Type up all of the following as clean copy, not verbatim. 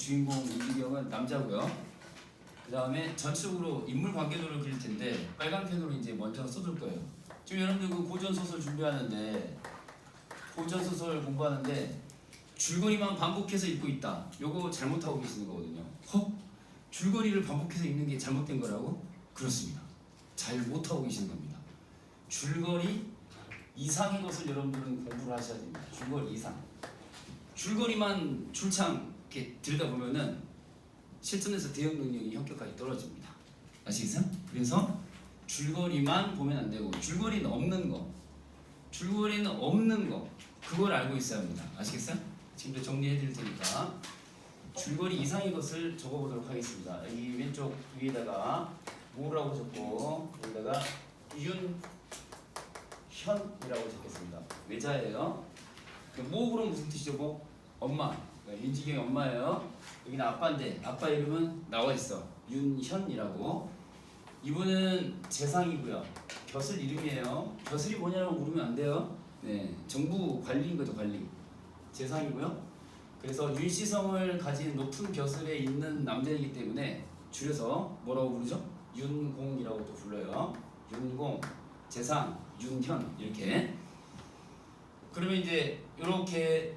주인공 윤지경은 남자고요. 그 다음에 전체적으로 인물 관계도를 그릴 텐데 빨간 펜으로 이제 먼저 써줄 거예요. 지금 여러분들 그 고전 소설 준비하는데 고전 소설 공부하는데 줄거리만 반복해서 읽고 있다. 요거 잘못하고 계시는 거거든요. 줄거리를 반복해서 읽는 게 잘못된 거라고? 그렇습니다. 잘 못하고 계시는 겁니다. 줄거리 이상의 것을 여러분들은 공부를 하셔야 됩니다. 줄거리 이상. 줄거리만 줄창 이렇게 들여다보면은 실전에서 대응 능력이 현격하게 떨어집니다. 아시겠어요? 그래서 줄거리만 보면 안 되고 줄거리는 없는 거 그걸 알고 있어야 합니다. 아시겠어요? 지금부터 정리해 드릴 테니까 줄거리 이상의 것을 적어보도록 하겠습니다. 여기 왼쪽 위에다가 뭐라고 적고 여기다가 윤현이라고 적겠습니다. 외자예요. 모으로 무슨 뜻이죠? 뭐? 엄마. 윤지경이 엄마예요. 여기는 아빠인데 아빠 이름은 나와 있어. 윤현이라고. 이분은 재상이고요. 벼슬 이름이에요. 벼슬이 뭐냐고 물으면 안 돼요. 네, 정부 관리인 거죠, 관리. 재상이고요. 그래서 윤씨성을 가진 높은 벼슬에 있는 남자이기 때문에 줄여서 뭐라고 부르죠? 윤공이라고 또 불러요. 윤공, 재상, 윤현 이렇게. 그러면 이제 이렇게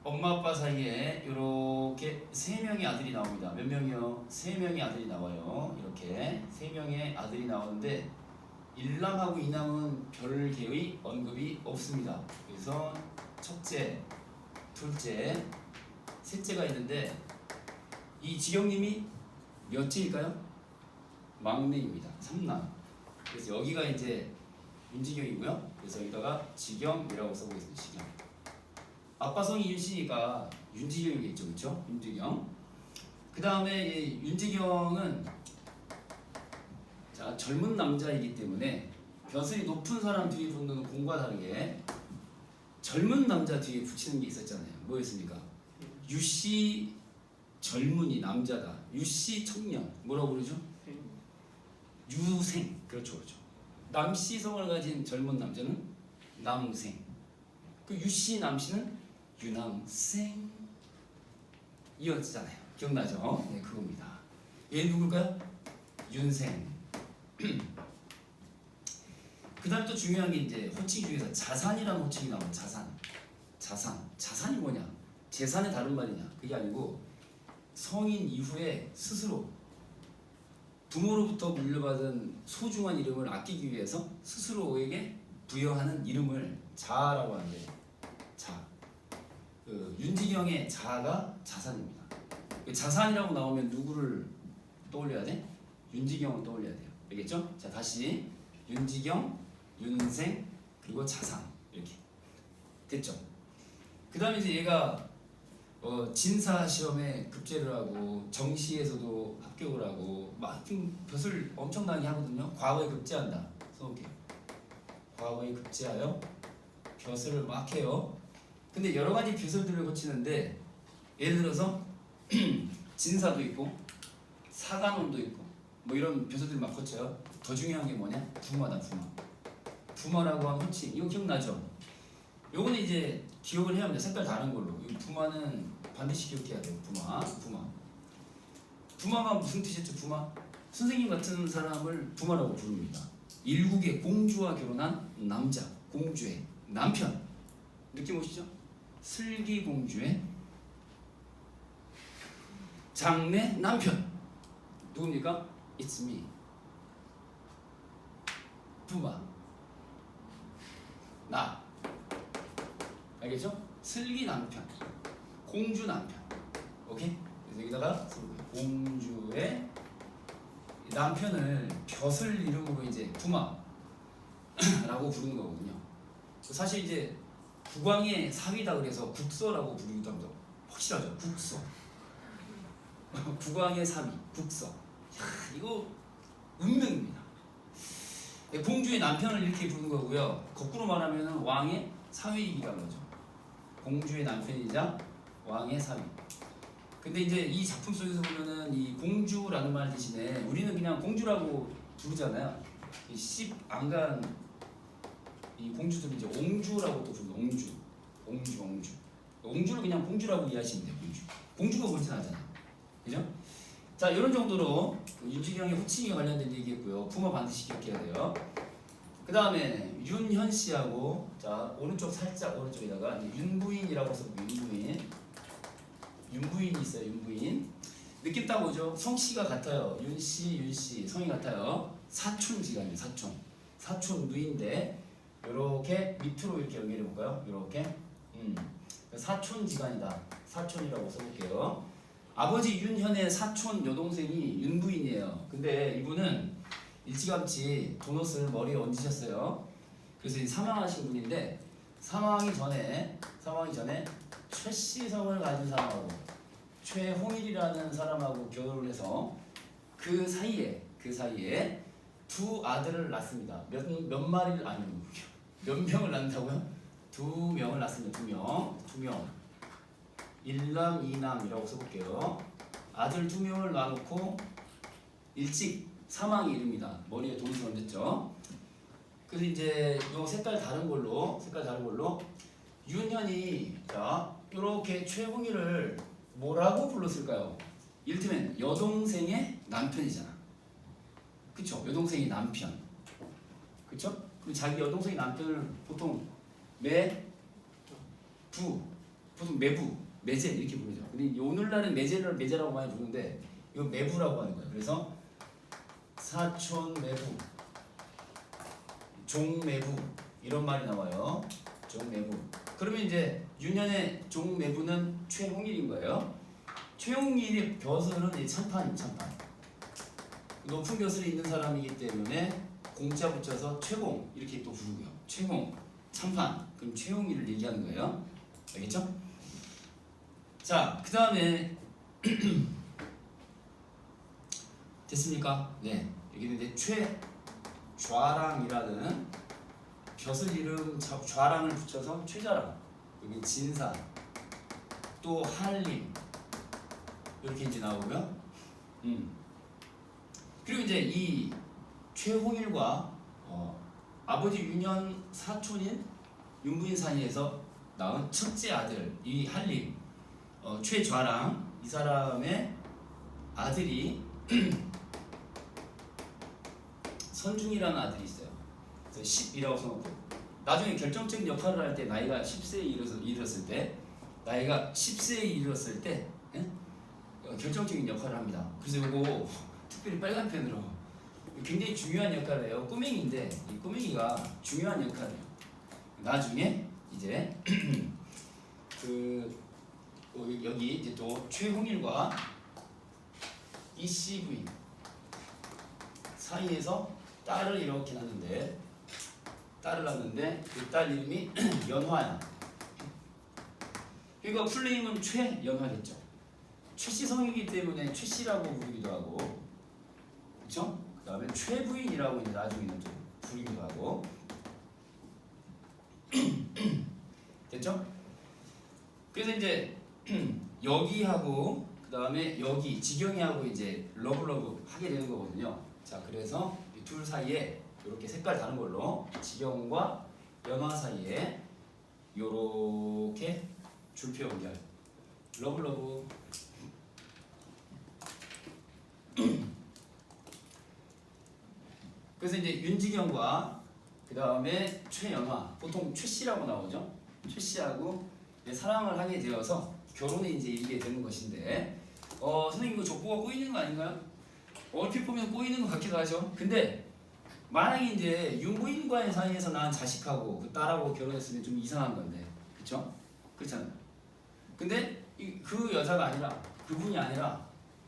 엄마 아빠 사이에 이렇게 세 명의 아들이 나옵니다. 몇 명이요? 세 명의 아들이 나와요. 이렇게 세 명의 아들이 나오는데 일남하고 이남은 별개의 언급이 없습니다. 그래서 첫째, 둘째, 셋째가 있는데 이 지경님이 몇째일까요? 막내입니다. 삼남. 그래서 여기가 이제 윤지경이고요. 그래서 여기다가 지경이라고 써보겠습니다. 지경. 아빠 성이 윤씨니까 윤지경이겠죠, 그렇죠? 윤지경. 그 다음에 윤지경은 자 젊은 남자이기 때문에 벼슬이 높은 사람 뒤에 붙는 공과 다르게 젊은 남자 뒤에 붙이는 게 있었잖아요. 뭐였습니까? 유씨 젊은이 남자다. 유씨 청년 뭐라고 부르죠? 유생. 그렇죠, 그렇죠. 남씨성을 가진 젊은 남자는 남생. 그 유씨 남씨는 유남생. 이었잖아요. 기억나죠? 네, 그겁니다. 얘 누굴까요? 윤생. 그 다음 또 중요한 게 이제 호칭 중에서 자산이라는 호칭이 나옵니다. 자산이 뭐냐? 재산의 다른 말이냐? 그게 아니고 성인 이후에 스스로 부모로부터 물려받은 소중한 이름을 아끼기 위해서 스스로에게 부여하는 이름을 자라고 하는데 자. 윤지경의 자가 자산입니다. 자산이라고 나오면 누구를 떠올려야 돼? 윤지경을 떠올려야 돼요. 알겠죠? 자, 다시 윤지경, 윤생, 그리고 자산 이렇게 됐죠? 그 다음에 이제 얘가 진사 시험에 급제를 하고 정시에서도 합격을 하고 막 벼슬 엄청나게 하거든요. 과거에 급제한다. 써볼게요. 과거에 급제하여 벼슬을 막 해요. 근데 여러 가지 벼슬들을 거치는데 예를 들어서 진사도 있고 사관원도 있고 뭐 이런 벼슬들 막 거쳐요. 더 중요한 게 뭐냐? 부마다. 부마라고 하면 호칭. 이거 기억나죠? 요거는 이제 기억을 해야 합니다. 색깔 다른 걸로. 이 부마는 반드시 기억해야 돼요. 부마가 무슨 뜻이었죠? 부마? 선생님 같은 사람을 부마라고 부릅니다. 일국의 공주와 결혼한 남자, 공주의 남편. 느낌 오시죠? 슬기공주의 장래 남편 누굽니까? It's me. 부마. 나. 알겠죠? 슬기 남편, 공주 남편. 오케이? 그래서 여기다가 공주의 남편을 벼슬 이름으로 이제 부마라고 부르는 거거든요. 사실 이제 국왕의 사위다 그래서 국서라고 부르기도 합니다. 확실하죠? 국서. 국왕의 사위, 국서. 이거 운명입니다. 공주의 남편을 이렇게 부르는 거고요. 거꾸로 말하면 왕의 사위이기도 하죠. 공주의 남편이자 왕의 사위. 근데 이제 이 작품 속에서 보면은 이 공주라는 말 대신에 우리는 그냥 공주라고 부르잖아요. 씹 안 간 이 공주들은 이제 옹주라고 또 부릅니다. 옹주. 옹주를 그냥 공주라고 이해하시면 돼요. 공주가 그렇진 않잖아요. 그죠? 자, 이런 정도로 그 윤지경의 호칭에 관련된 얘기했고요. 부모 반드시 기억해야 돼요. 그 다음에 윤현 씨하고, 자, 오른쪽 살짝 오른쪽에다가 윤부인이라고 써볼게요. 윤부인이 있어요. 윤부인. 느낌 딱 오죠? 성씨가 같아요. 윤씨 성이 같아요. 사촌지간이에요. 사촌 누인데 이렇게 밑으로 이렇게 연결해 볼까요? 이렇게 사촌지간이다. 사촌이라고 써볼게요. 아버지 윤현의 사촌 여동생이 윤부인이에요. 근데 이분은 일찌감치 도넛을 머리에 얹으셨어요. 그래서 사망하신 분인데 사망하기 전에 최씨성을 가진 사람하고 최홍일이라는 사람하고 결혼을 해서 그 사이에 두 아들을 낳습니다. 몇 마리를 아니요 몇 명을 낳는다고요? 2명을 낳습니다. 2명. 1남 2남이라고 써볼게요. 아들 2명을 낳아놓고 일찍 사망에 이릅니다. 머리에 돈을 얹었죠. 그래서 이제 요 색깔 다른 걸로 윤현이 자 이렇게 최홍일을 뭐라고 불렀을까요? 이를테면 여동생의 남편이잖아. 그쵸? 여동생이 남편. 그쵸? 그럼 자기 여동생이 남편을 보통 매제 이렇게 부르죠. 근데 오늘날은 매제라고 많이 부르는데 이거 매부라고 하는 거예요. 그래서 사촌 매부, 종매부 이런 말이 나와요. 종매부. 그러면 이제 윤현의 종매부는 최홍일인 거예요. 최홍일의 벼슬은 이 참판. 높은 벼슬이 있는 사람이기 때문에 공자 붙여서 최공 이렇게 또 부르고요. 최공, 참판. 그럼 최홍일을 얘기하는 거예요. 알겠죠? 자, 그 다음에 됐습니까? 네. 여기는 이제 최좌랑이라는 벼슬 이름 좌랑을 붙여서 최좌랑, 여기 진사, 또 한림 이렇게 이제 나오고요. 그리고 이제 이 최홍일과 아버지 윤현 사촌인 윤부인 사이에서 낳은 첫째 아들 이 한림, 최좌랑 이 사람의 아들이 선중이라는 아들이 있어요. 그래서 10이라고 써놓고 나중에 결정적인 역할을 할 때 나이가 10세에 이르렀을 때 결정적인 역할을 합니다. 그래서 이거 특별히 빨간 펜으로 굉장히 중요한 역할이에요. 꼬맹이인데 이 꼬맹이가 중요한 역할이에요. 나중에 이제 여기 이제 또 최홍일과 이씨 부인 사이에서 딸을 이렇게 낳는데 그 딸 이름이 연화야. 그러니까 풀네임은 최연화겠죠. 최씨성이기 때문에 최씨라고 부르기도 하고, 그렇죠? 그 다음에 최부인이라고 이제 나중에는 좀 부르기도 하고, 됐죠? 그래서 이제 여기하고 그 다음에 여기 지경이하고 이제 러블러브 하게 되는 거거든요. 자, 그래서 이 둘 사이에 이렇게 색깔 다른 걸로 지경과 연화 사이에 요렇게 줄표 연결 러블러브. 그래서 이제 윤지경과 그 다음에 최연화, 보통 최씨라고 나오죠. 최씨하고 사랑을 하게 되어서 결혼에 이제 이르게 되는 것인데, 선생님 이거 족보가 꼬이는 거 아닌가요? 얼핏 보면 꼬이는 것 같기도 하죠. 근데 만약에 이제 윤부인과의 사이에서 낳은 자식하고 그 딸하고 결혼했으면 좀 이상한 건데, 그렇죠? 그렇잖아요. 근데 그 여자가 아니라, 그분이 아니라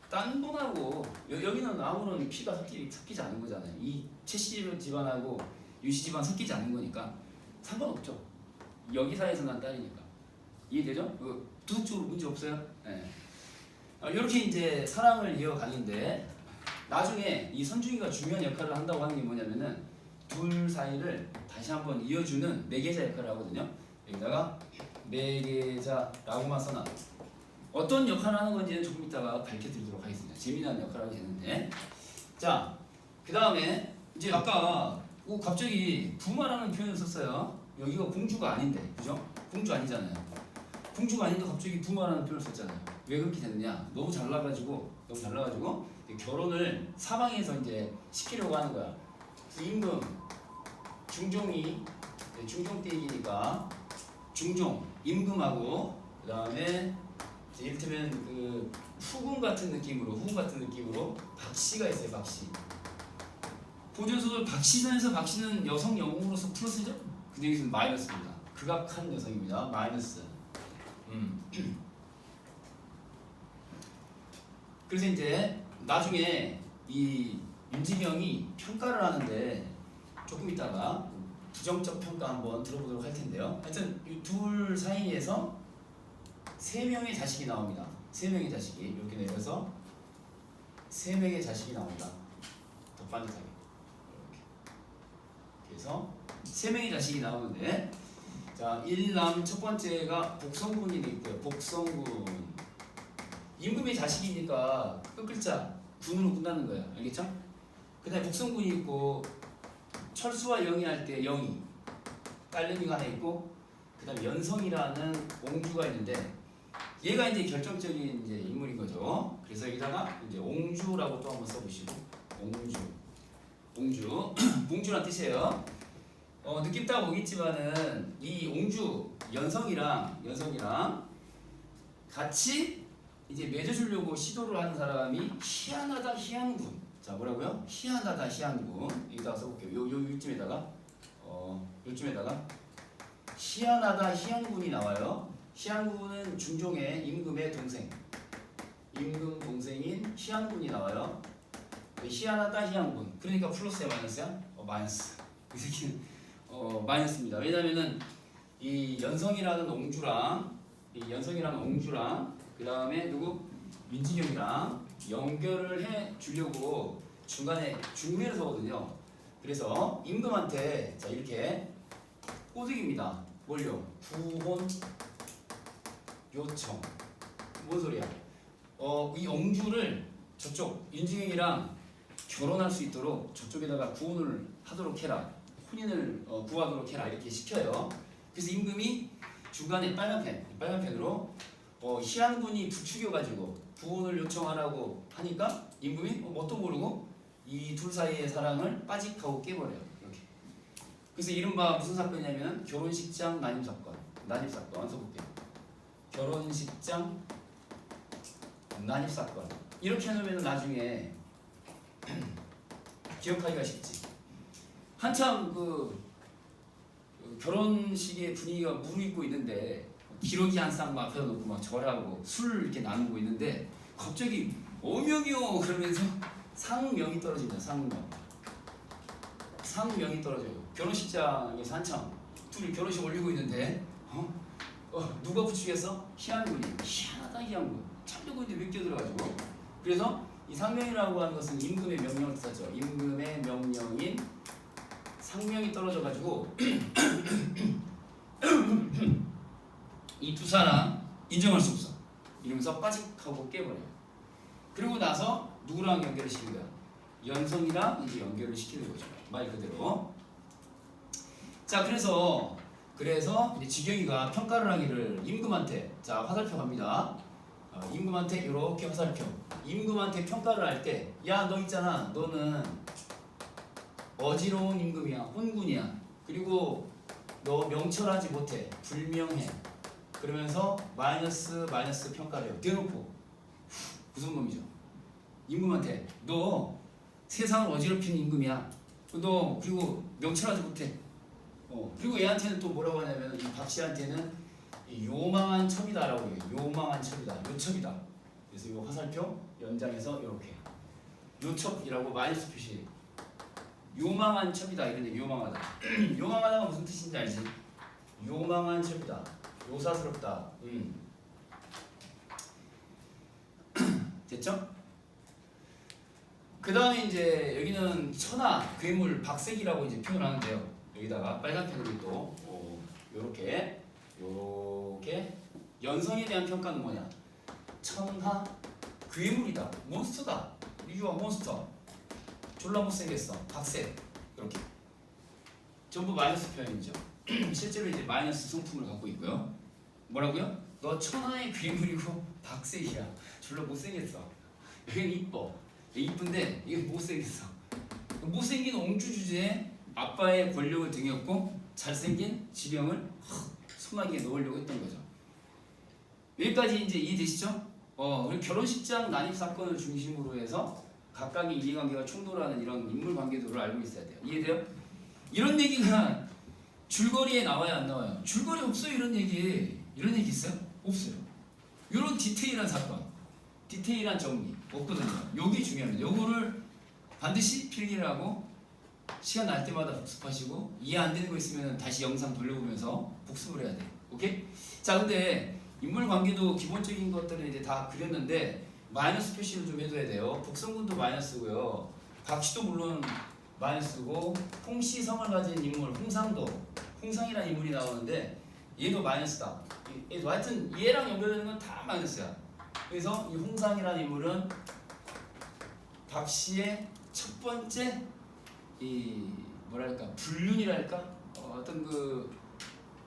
딴 분하고 여기는 아무런 피가 섞이지 않은 거잖아요. 이 최씨 집안하고 유씨 집안 섞이지 않는 거니까 상관없죠. 여기 사이에서 난 딸이니까. 이해되죠? 도덕적으로 문제 없어요. 네. 이렇게 이제 사랑을 이어가는데, 나중에 이 선중이가 중요한 역할을 한다고 하는 게 뭐냐면은 둘 사이를 다시 한번 이어주는 매개자 역할을 하거든요. 여기다가 매개자라고만 써놔. 어떤 역할을 하는 건지는 조금 이따가 밝혀드리도록 하겠습니다. 재미난 역할을 하게 되는데, 자, 그 다음에 이제 아까 갑자기 부마라는 표현을 썼어요. 여기가 공주가 아닌데, 그죠? 공주 아니잖아요. 공주가 아닌데 갑자기 부마라는 표현을 썼잖아요. 왜 그렇게 됐느냐? 너무 잘나가지고 결혼을 사방에서 이제 시키려고 하는 거야. 그래서 임금 중종이 중종댁이니까 중종 임금하고 그 다음에 이를테면 그 후궁 같은 느낌으로 박씨가 있어요. 박씨. 고전소설 박씨전에서 박씨는 여성 영웅으로서 플러스죠. 근데 여기서는 마이너스입니다. 극악한 여성입니다. 마이너스. 그래서 이제 나중에 이 윤지경이 평가를 하는데 조금 있다가 부정적 평가 한번 들어보도록 할 텐데요. 하여튼 이 둘 사이에서 3명의 자식이 나옵니다. 3명의 자식이 이렇게 내려서 3명의 자식이 나옵니다. 더 반듯하게 이렇게. 그래서 3명의 자식이 나오는데 자 1남 첫 번째가 복성군이 있고요. 복성군 임금의 자식이니까 끝글자 군으로 끝나는 거예요. 알겠죠? 그 다음에 복성군이 있고 철수와 영희할 때 영희 딸내미가 하나 있고 그 다음에 연성이라는 옹주가 있는데 얘가 이제 결정적인 이제 인물인 거죠. 그래서 여기다가 이제 옹주라고 또 한번 써보시고 옹주 옹주란 뜻이에요. 느낌 딱 오겠지만은 이 옹주 연성이랑 같이 이제 맺어주려고 시도를 하는 사람이 희한하다 희한군. 자 뭐라고요? 희한하다 희한군. 여기다가 써볼게요. 요쯤에다가 희한하다 희한군이 나와요. 희한군은 중종의 임금의 동생. 임금 동생인 희한군이 나와요. 희한하다 희한군. 그러니까 플러스야 마이너스야? 마이너스. 이 새끼는 마이너스입니다. 왜냐면은 이 연성이라는 옹주랑 그 다음에 누구? 민지경이랑 연결을 해 주려고 중간에 중매를 서거든요. 그래서 임금한테 자 이렇게 꼬드깁니다. 뭘요? 구혼 요청. 뭔 소리야? 이 옹주를 저쪽 윤지경이랑 결혼할 수 있도록 저쪽에다가 구혼을 하도록 해라. 혼인을 구하도록 해라. 이렇게 시켜요. 그래서 임금이 중간에 빨간 펜으로 희한군이 부추겨가지고 구혼을 요청하라고 하니까 임금이 뭣도 모르고 이 둘 사이의 사랑을 빠직하고 깨버려요. 이렇게. 그래서 이른바 무슨 사건이냐면 결혼식장 난입사건 써볼게요. 결혼식장 난입사건 이렇게 해놓으면 나중에 기억하기가 쉽지. 한참 그 결혼식의 분위기가 무르익고 있는데 기러기 한 쌍 앞에다 놓고 막 절하고 술 이렇게 나누고 있는데 갑자기 어명이요 그러면서 상명이 떨어집니다. 상명이 떨어져요. 결혼식장에서 한참 둘이 결혼식 올리고 있는데 누가 부추겼어? 희한군이. 희한하다 희한군. 참되고 있는데 왜 끼어들어가지고. 그래서 이 상명이라고 하는 것은 임금의 명령을 뜻하죠. 임금의 명령인 상명이 떨어져가지고 이 두 사람 인정할 수 없어. 이러면서 빠직하고 깨버려요. 그리고 나서 누구랑 연결을 시킨 거야? 연성이랑 이제 연결을 시키는 거죠. 말 그대로. 자 그래서 이제 지경이가 평가를 하기를 임금한테 자 화살표 갑니다. 임금한테 이렇게 화살표. 임금한테 평가를 할 때 야 너 있잖아. 너는 어지러운 임금이야. 혼군이야. 그리고 너 명철하지 못해. 불명해. 그러면서 마이너스 평가를 해요. 대놓고. 무슨 놈이죠? 임금한테 너 세상을 어지럽히는 임금이야. 너 그리고 명철하지 못해. 그리고 얘한테는 또 뭐라고 하냐면 이 박씨한테는 요망한 첩이다라고 해요. 요망한 첩이다. 요첩이다. 그래서 이 화살표 연장해서 이렇게 요첩이라고 마이너스 표시. 요망한 첩이다 이런데 요망하다. 요망하다가 무슨 뜻인지 알지? 요망한 첩이다. 요사스럽다. 됐죠? 그 다음에 이제 여기는 천하, 괴물, 박색이라고 이제 표현하는데요. 여기다가 빨간 펜으로 또 요렇게 연성에 대한 평가는 뭐냐? 천하, 괴물이다. 몬스터다. 유아 몬스터. 졸라 못생겼어. 박색. 이렇게. 전부 마이너스 표현이죠. 실제로 이제 마이너스 성품을 갖고 있고요. 뭐라고요? 너 천하의 괴물이고 박색이야. 졸라 못생겼어. 여긴 이뻐. 이쁜데 이게 못생겼어. 못생긴 옹주 주제에 아빠의 권력을 등였고 잘생긴 지령을 소나기에 넣으려고 했던 거죠. 여기까지 이제 이해되시죠? 그리고 결혼식장 난입 사건을 중심으로 해서 각각의 이해관계가 충돌하는 이런 인물 관계도를 알고 있어야 돼요. 이해돼요? 이런 얘기가 줄거리에 나와야 안 나와요? 줄거리 없어요. 이런 얘기 있어요? 없어요. 이런 디테일한 사건, 디테일한 정리 없거든요. 요게 중요합니다. 요거를 반드시 필기를 하고 시간 날 때마다 복습하시고 이해 안 되는 거 있으면 다시 영상 돌려보면서 복습을 해야 돼요. 오케이? 자, 근데 인물 관계도 기본적인 것들을 이제 다 그렸는데 마이너스 표시를 좀 해둬야 돼요. 북성군도 마이너스고요. 박씨도 물론 마이너스고 홍씨성을 가진 인물 홍상이라는 인물이 나오는데 얘도 마이너스다. 얘도 하여튼 얘랑 연결되는 건 다 마이너스야. 그래서 이 홍상이라는 인물은 박씨의 첫 번째 이 뭐랄까 불륜이랄까 어떤 그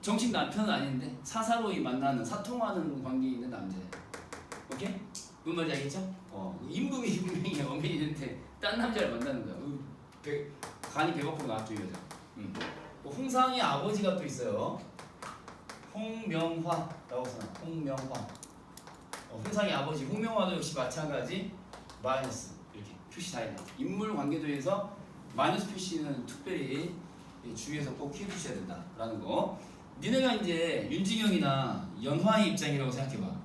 정식 남편은 아닌데 사사로이 만나는 사통하는 관계에 있는 남자예요. 오케이? 뭔 말인지 알겠죠? 임금이 분명히 어머니 있는데 딴 남자를 만나는 거야. 간이 배 밖으로 나왔죠 이 여자. 홍상의 아버지가 또 있어요. 홍명화라고 써요. 홍명화. 홍상의 아버지 홍명화도 역시 마찬가지 마이너스 이렇게 표시 다 해요. 인물 관계도에서 마이너스 표시는 특별히 주의해서 꼭 해주셔야 된다라는 거. 니네가 이제 윤지경이나 연화의 입장이라고 생각해봐.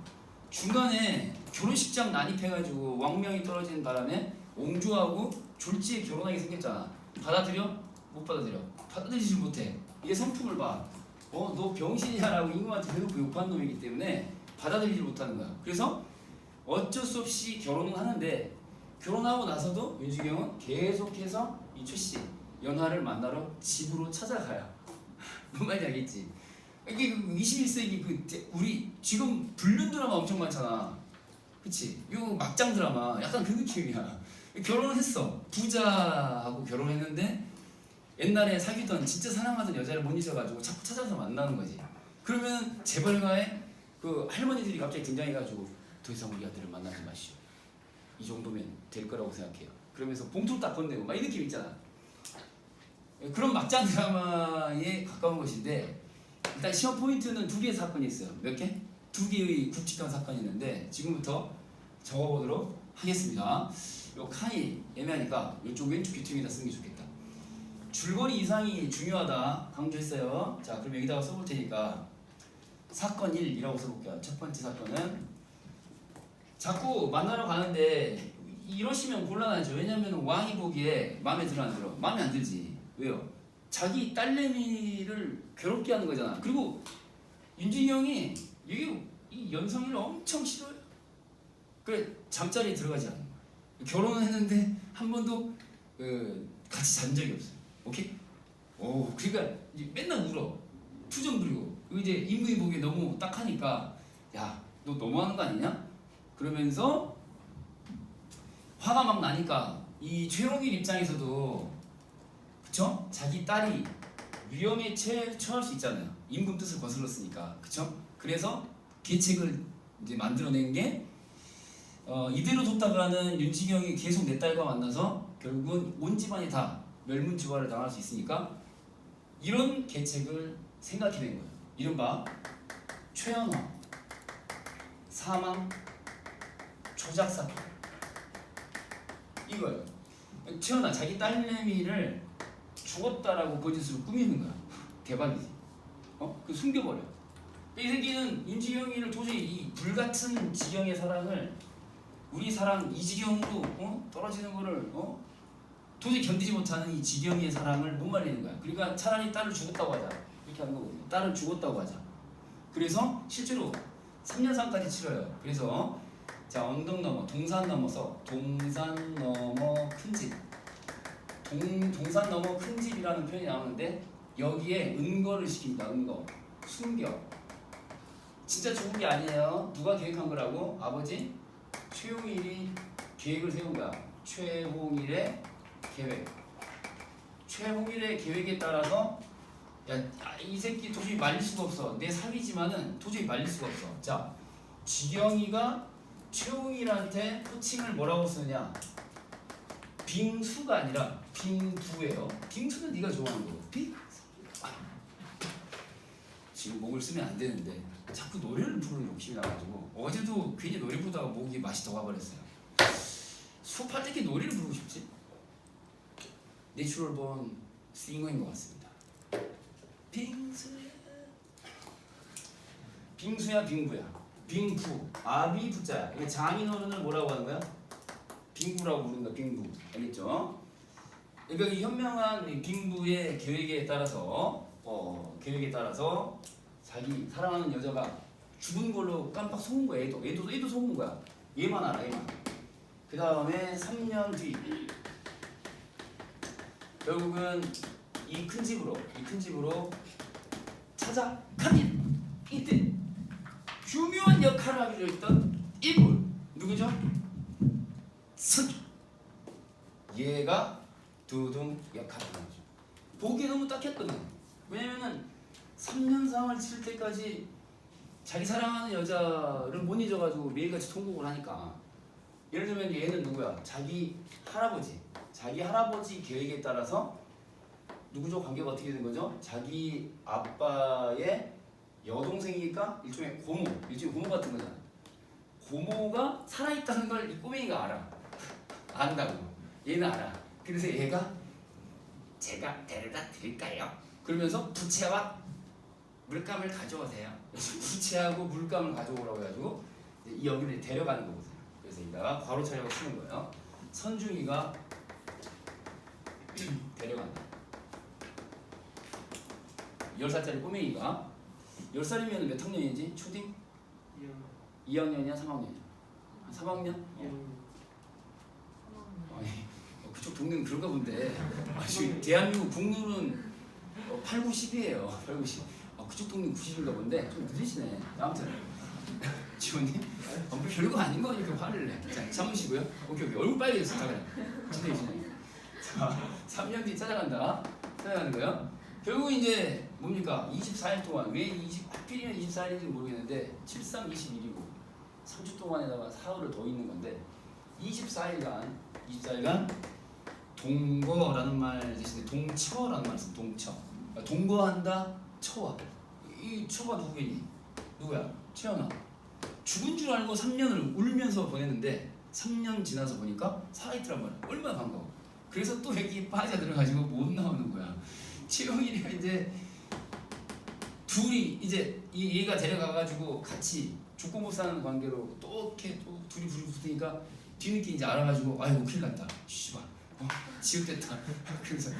중간에 결혼식장 난입해가지고 왕명이 떨어지는 바람에 옹주하고 졸지에 결혼하게 생겼잖아. 받아들여? 못 받아들여. 받아들이지 못해. 이게 성품을 봐. 너 병신이야라고 임금한테 대놓고 욕한 놈이기 때문에 받아들이지 못하는 거야. 그래서 어쩔 수 없이 결혼은 하는데 결혼하고 나서도 윤지경은 계속해서 이 최씨 연화를 만나러 집으로 찾아가요. 뭔 말인지 알겠지? 이게 21세기 우리 지금 불륜 드라마 엄청 많잖아. 그치? 이거 막장 드라마 약간 그 느낌이야. 결혼을 했어. 부자하고 결혼했는데 옛날에 사귀던 진짜 사랑하던 여자를 못 잊어가지고 자꾸 찾아서 만나는 거지. 그러면 재벌가의 그 할머니들이 갑자기 등장해가지고 더 이상 우리 아들을 만나지 마시오. 이 정도면 될 거라고 생각해요. 그러면서 봉투 딱 건네고 막 이 느낌 있잖아. 그런 막장 드라마에 가까운 것인데 일단 시험 포인트는 두 개의 사건이 있어요. 몇 개? 두 개의 굵직한 사건이 있는데 지금부터 적어보도록 하겠습니다. 요 칸이 애매하니까 이쪽 왼쪽 귀퉁이에다 쓰는 게 좋겠다. 줄거리 이상이 중요하다 강조했어요. 자, 그럼 여기다가 써볼 테니까 사건 1이라고 써볼게요. 첫 번째 사건은 자꾸 만나러 가는데 이러시면 곤란하죠. 왜냐면 왕이 보기에 마음에 들어 안 들어? 마음에 안 들지. 왜요? 자기 딸내미를 괴롭게 하는 거잖아. 그리고 윤진영이 이 연성이를 엄청 싫어요. 그래 잠자리에 들어가지 않는 거야. 결혼을 했는데 한 번도 같이 잔 적이 없어요. 오케이? 그러니까 이제 맨날 울어. 투정 부리고. 이제 임금이 보기에 너무 딱하니까 야, 너 너무하는 거 아니냐? 그러면서 화가 막 나니까 이 최홍일 입장에서도 그쵸? 자기 딸이 위험에 처할 수 있잖아요. 임금 뜻을 거슬렀으니까. 그쵸? 그래서 계책을 이제 만들어낸 게 이대로 뒀다가는 윤지경이 계속 내 딸과 만나서 결국은 온 집안이 다 멸문지화를 당할 수 있으니까 이런 계책을 생각해낸 거예요. 이른바 최연화 사망 조작 사건 이거예요. 최연화 자기 딸내미를 죽었다라고 거짓으로 꾸미는 거야. 대박이지. 그 숨겨버려. 이 새끼는 윤지경이를 도저히 이 불같은 지경의 사랑을 우리 사랑 이지경으로 떨어지는 거를 도저히 견디지 못하는 이 지경의 사랑을 못 말리는 거야. 그러니까 차라리 딸을 죽었다고 하자. 이렇게 하는 거거든요. 딸을 죽었다고 하자. 그래서 실제로 3년상까지 치러요. 그래서 자, 언덕 넘어 동산 넘어서 동산 넘어 큰집 동산 넘어 큰집이라는 표현이 나오는데 여기에 은거를 시킵니다. 은거 숨겨. 진짜 죽은 게 아니에요. 누가 계획한 거라고? 아버지 최홍일이 계획을 세운 거야. 최홍일의 계획. 최홍일의 계획에 따라서 이 새끼 도저히 말릴 수가 없어. 내 사위지만은 도저히 말릴 수가 없어. 자, 지경이가 최홍일한테 호칭을 뭐라고 쓰느냐? 빙수가 아니라 빙부예요. 빙수는 네가 좋아하는 거고. 지금 목을 쓰면 안 되는데 자꾸 노래를 부르는 욕심이 나가지고 어제도 괜히 노래 부르다가 목이 맛이 더 가버렸어요. 수업할 때 이렇게 노래를 부르고 싶지? 내추럴 본 싱어인 것 같습니다. 빙수야 빙부야. 빙부 아비 부자야. 이게 장인어른을 뭐라고 하는 거야? 빙부라고 부른다. 빙부. 알겠죠? 그러니까 이 현명한 빙부의 계획에 따라서 자기 사랑하는 여자가 죽은 걸로 깜빡 속은 거야. 얘도 속은 거야. 얘만 알아. 얘만. 그 다음에 3년 뒤 결국은 이 큰 집으로 찾아가면 이때 중요한 역할을 하기로 했던 인물 누구죠? 선주. 얘가 두둥 역할을 하는 거죠. 보기 너무 딱했거든. 왜냐면은 3년상을 칠 때까지 자기 사랑하는 여자를 못 잊어가지고 매일같이 통곡을 하니까. 예를 들면 얘는 누구야? 자기 할아버지 계획에 따라서 누구죠? 관계가 어떻게 된 거죠? 자기 아빠의 여동생이니까 일종의 고모 같은 거잖아. 고모가 살아있다는 걸 이 꼬맹이가 알아. 안다고. 얘는 알아. 그래서 얘가 제가 데려다 드릴까요? 그러면서 부채와 물감을 가져오세요. 부채하고 물감을 가져오라고 해가지고 이 여기를 데려가는 거거든요. 그래서 이따가 괄호차려고 쓰는 거예요. 선중이가 데려간다. 10살짜리 꼬맹이가 10살이면 몇 학년이지? 초딩? 2학년이야? 3학년이야? 3학년? 아니, 그쪽 동네는 그런가 본데 지금 대한민국 국룰은 8, 9, 10이에요. 8, 9, 10. 그쪽 동네 90인가 본데 좀 늦으시네. 아무튼 지원님 별거 아닌 거 이렇게 화를 내. 자, 참으시고요. 오케이. 얼굴 빨개졌어. 자, 그냥 진행이시네. 자, 3년 뒤 찾아가는 거예요. 결국 이제 뭡니까? 24일 동안 하필이면 24일인지 모르겠는데 73, 21이고 3주 동안에다가 사흘을 더 있는 건데 24일간 동거라는 말 대신에 동처라는 말을 씁니다. 동처. 그러니까 동거한다, 처와. 이 처가 누구겠니? 누구야? 채연아. 죽은 줄 알고 3년을 울면서 보냈는데 3년 지나서 보니까 살아있더란 말이야. 얼마나 반가워. 그래서 또 여기 빠져들어가지고 못 나오는 거야. 채영이가 이제 둘이 이제 얘가 데려가가지고 같이 죽고 못 사는 관계로 또 이렇게 또 둘이 붙으니까 뒤늦게 이제 알아가지고 아이고 큰일 났다. 씨발 지읒됐다. 그래서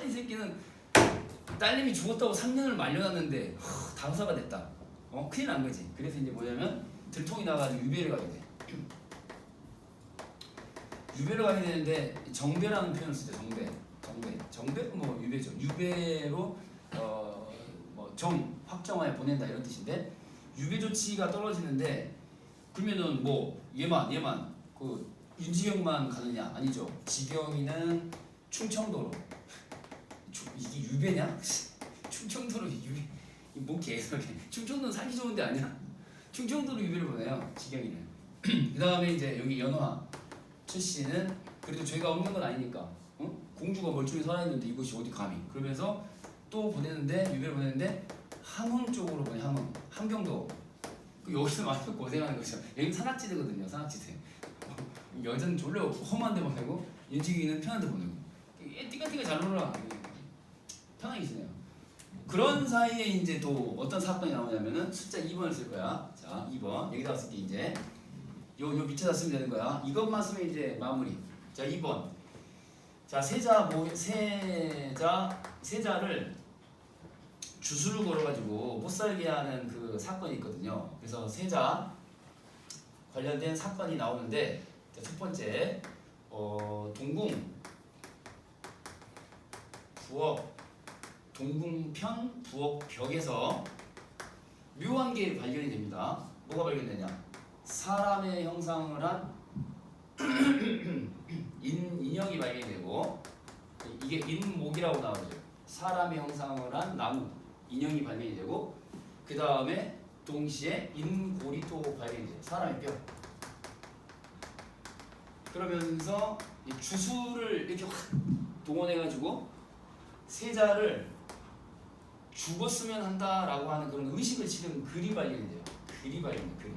이 새끼는 딸님이 죽었다고 3년을 말려놨는데 당사가 됐다. 큰일 난 거지. 그래서 이제 뭐냐면 들통이 나가지고 유배를 가게 돼. 유배를 가게 되는데 정배라는 표현을 쓰죠. 정배는 뭐 유배죠. 유배로 확정하에 보낸다 이런 뜻인데 유배 조치가 떨어지는데 그러면은 뭐 얘만 그 윤지경만 가느냐? 아니죠. 지경이는 충청도로. 이게 유배냐? 충청도로 유배. 뭔 개소리야. 충청도는 살기 좋은 데 아니야? 충청도로 유배를 보내요. 지경이는. 그 다음에 이제 여기 연화 최씨는 그래도 죄가 없는 건 아니니까 공주가 멀쩡히 살아있는데 이것이 어디 감히. 그러면서 또 유배를 보내는데 함흥 쪽으로 보내. 함경도. 여기서 많이 고생하는 거죠. 여기는 산악지대거든요. 산악지대. 여자는 졸래 험한 데 보내고 윤지기는 편한 데 보내고. 띠가 잘 놀아. 편하게 지내요. 그런 사이에 이제 또 어떤 사건이 나오냐면은 숫자 2번을 쓸 거야. 자, 2번. 여기다가 쓸게 이제. 요 밑에다 쓰면 되는 거야. 이것만 쓰면 이제 마무리. 자, 2번. 자, 세자를 주술을 걸어가지고 못 살게 하는 그 사건이 있거든요. 그래서 세자 관련된 사건이 나오는데 자, 첫 번째 동궁 부엌 동궁편 부엌 벽에서 묘한 게 발견이 됩니다. 뭐가 발견되냐? 사람의 형상을 한 인형이 발견되고 이게 인목이라고 나오죠. 사람의 형상을 한 나무 인형이 발견이 되고 그 다음에 동시에 인고리도 발견이 돼요. 사람의 뼈. 그러면서 이 주술을 이렇게 확 동원해가지고 세자를 죽었으면 한다라고 하는 그런 의식을 치는 글이 발견이 돼요. 글이 발견돼요.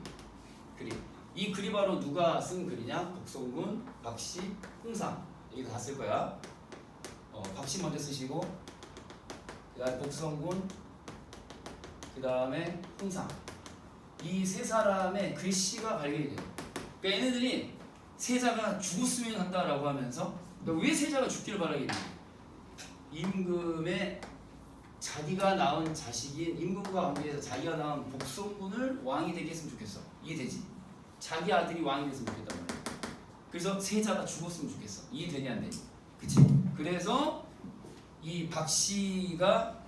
글이. 이 글이 바로 누가 쓴 글이냐? 복성군, 박씨, 홍상. 여기 다 쓸 거야. 박씨 먼저 쓰시고 그다음에 복성군, 그 다음에 홍상. 이 세 사람의 글씨가 발견이 돼요. 그러니까 얘네들이 세자가 죽었으면 한다라고 하면서 그러니까 왜 세자가 죽기를 바라겠냐? 임금의 자기가 낳은 자식인 임금과 관계해서 자기가 낳은 복성군을 왕이 되게 했으면 좋겠어. 이해되지? 자기 아들이 왕이 됐으면 좋겠단 말이야. 그래서 세자가 죽었으면 좋겠어. 이해되냐 안 되니? 그치? 그래서 이 박씨가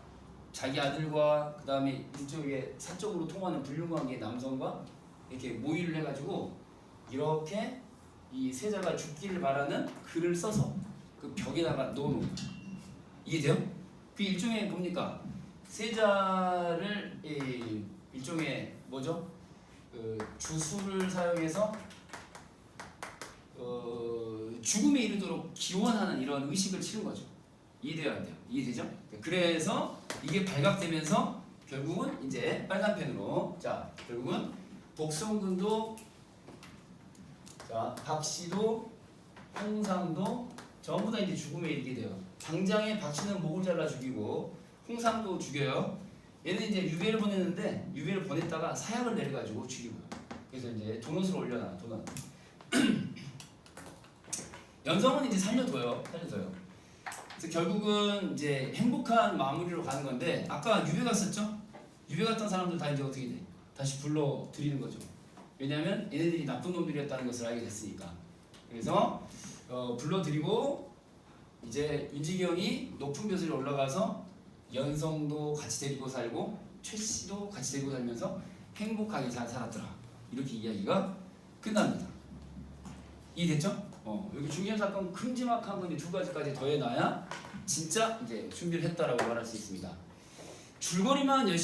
자기 아들과 그 다음에 이쪽에 사적으로 통하는 불륜관계 남성과 이렇게 모의를 해가지고 이렇게 이 세자가 죽기를 바라는 글을 써서 그 벽에다가 넣어놓은 거야. 이해돼요? 그 일종의 뭡니까? 세자를 일종의 뭐죠? 그 주술을 사용해서 죽음에 이르도록 기원하는 이런 의식을 치는 거죠. 이해돼요 안 돼요? 이해되죠? 그래서 이게 발각되면서 결국은 이제 빨간 펜으로 자 결국은 복성군도 자 박씨도 홍상도 전부 다 이제 죽음에 이르게 돼요. 당장에 박씨는 목을 잘라 죽이고 홍상도 죽여요. 얘는 이제 유배를 보냈는데 유배를 보냈다가 사약을 내려가지고 죽이고요. 그래서 이제 도넛을 올려놔 도넛. 연성은 이제 살려둬요. 그래서 결국은 이제 행복한 마무리로 가는 건데 아까 유배 갔었죠? 유배 갔던 사람들 다 이제 어떻게 돼? 다시 불러 드리는 거죠. 왜냐하면 얘네들이 나쁜 놈들이었다는 것을 알게 됐으니까. 그래서 불러드리고 이제 윤지경이 높은 벼슬에 올라가서 연성도 같이 데리고 살고 최씨도 같이 데리고 살면서 행복하게 잘 살았더라. 이렇게 이야기가 끝납니다. 이해됐죠? 여기 중요한 사건 큼지막한 건 두 가지까지 더해놔야 진짜 이제 준비를 했다라고 말할 수 있습니다. 줄거리만 열심히